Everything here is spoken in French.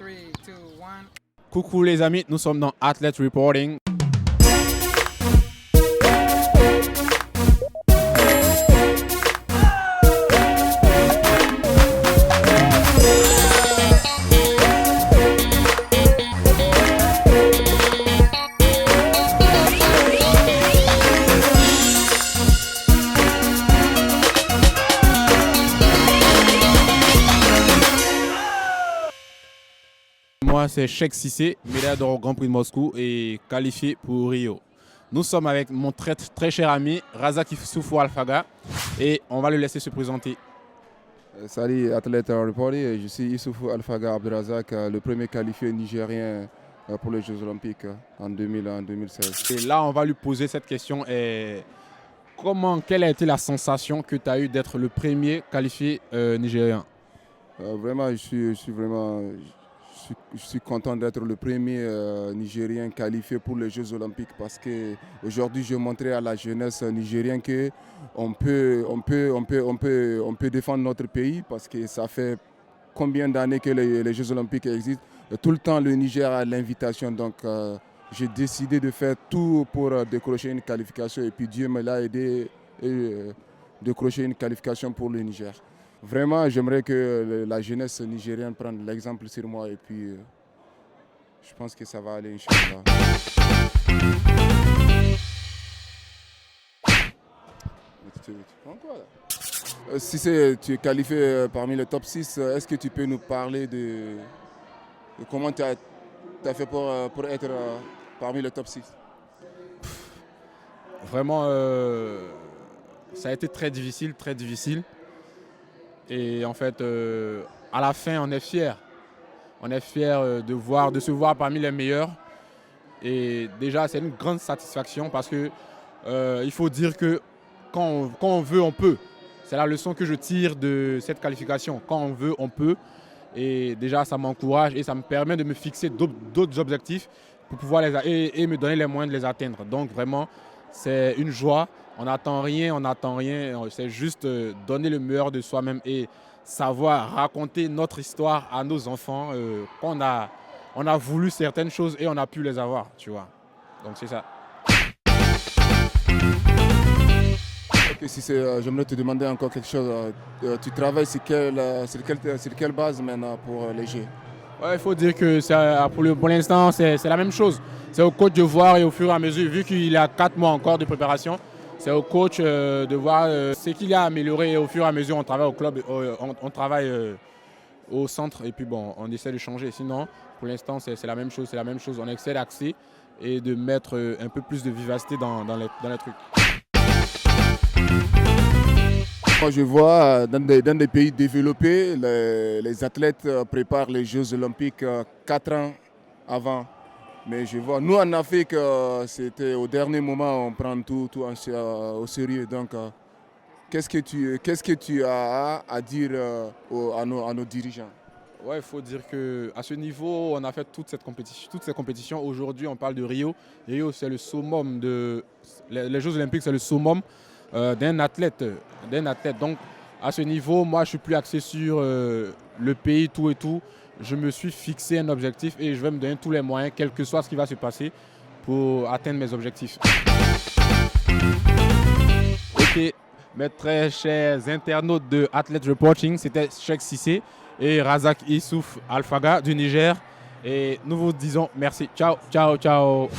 3, 2, 1. Coucou les amis, nous sommes dans Athlete Reporting. Moi, c'est Cheikh Cissé, médaille d'or au Grand Prix de Moscou et qualifié pour Rio. Nous sommes avec mon très cher ami Razak Issoufou Alfaga et on va le laisser se présenter. Salut Athlete Reporting, je suis Issoufou Alfaga Abdelrazak, le premier qualifié nigérien pour les Jeux Olympiques en 2016. Et là, on va lui poser cette question. Quelle a été la sensation que tu as eue d'être le premier qualifié nigérien? Vraiment, je suis content d'être le premier Nigérien qualifié pour les Jeux Olympiques parce qu'aujourd'hui, je montrais à la jeunesse nigérienne qu'on peut défendre notre pays parce que ça fait combien d'années que les Jeux Olympiques existent. Et tout le temps, le Niger a l'invitation. Donc, j'ai décidé de faire tout pour décrocher une qualification et puis Dieu me l'a aidé et décrocher une qualification pour le Niger. Vraiment, j'aimerais que la jeunesse nigérienne prenne l'exemple sur moi et puis je pense que ça va aller, Inch'Allah. Si tu es qualifié parmi le top 6, est-ce que tu peux nous parler de comment tu as fait pour être parmi le top 6? Vraiment, ça a été très difficile, très difficile. Et en fait, à la fin, on est fiers. On est fiers de se voir parmi les meilleurs. Et déjà, c'est une grande satisfaction parce que il faut dire que quand on veut, on peut. C'est la leçon que je tire de cette qualification. Quand on veut, on peut. Et déjà, ça m'encourage et ça me permet de me fixer d'autres objectifs pour pouvoir et me donner les moyens de les atteindre. Donc vraiment, c'est une joie. On n'attend rien, c'est juste donner le meilleur de soi-même et savoir raconter notre histoire à nos enfants. On a voulu certaines choses et on a pu les avoir, tu vois. Donc c'est ça. Ok, j'aimerais te demander encore quelque chose. Tu travailles sur quelle base maintenant pour les Jeux? Ouais, il faut dire que pour l'instant, c'est la même chose. C'est au coach de voir et au fur et à mesure, vu qu'il a 4 mois encore de préparation, c'est au coach de voir ce qu'il a amélioré et au fur et à mesure, on travaille au club, on travaille au centre et puis bon, on essaie de changer. Sinon, pour l'instant, c'est la même chose, On essaie d'axer et de mettre un peu plus de vivacité dans les trucs. Moi, je vois dans des pays développés, les athlètes préparent les Jeux Olympiques 4 ans avant. Mais je vois, nous en Afrique, c'était au dernier moment, on prend tout au sérieux. Donc, qu'est-ce que tu as à dire à nos dirigeants? Ouais, il faut dire qu'à ce niveau, on a fait toutes ces compétitions. Aujourd'hui, on parle de Rio. Rio, c'est le summum les Jeux Olympiques, c'est le summum d'un athlète. Donc, à ce niveau, moi, je suis plus axé sur le pays, tout et tout. Je me suis fixé un objectif et je vais me donner tous les moyens, quel que soit ce qui va se passer, pour atteindre mes objectifs. Ok, mes très chers internautes de Athlete Reporting, c'était Cheikh Cissé et Razak Issoufou Alfaga du Niger. Et nous vous disons merci. Ciao, ciao, ciao.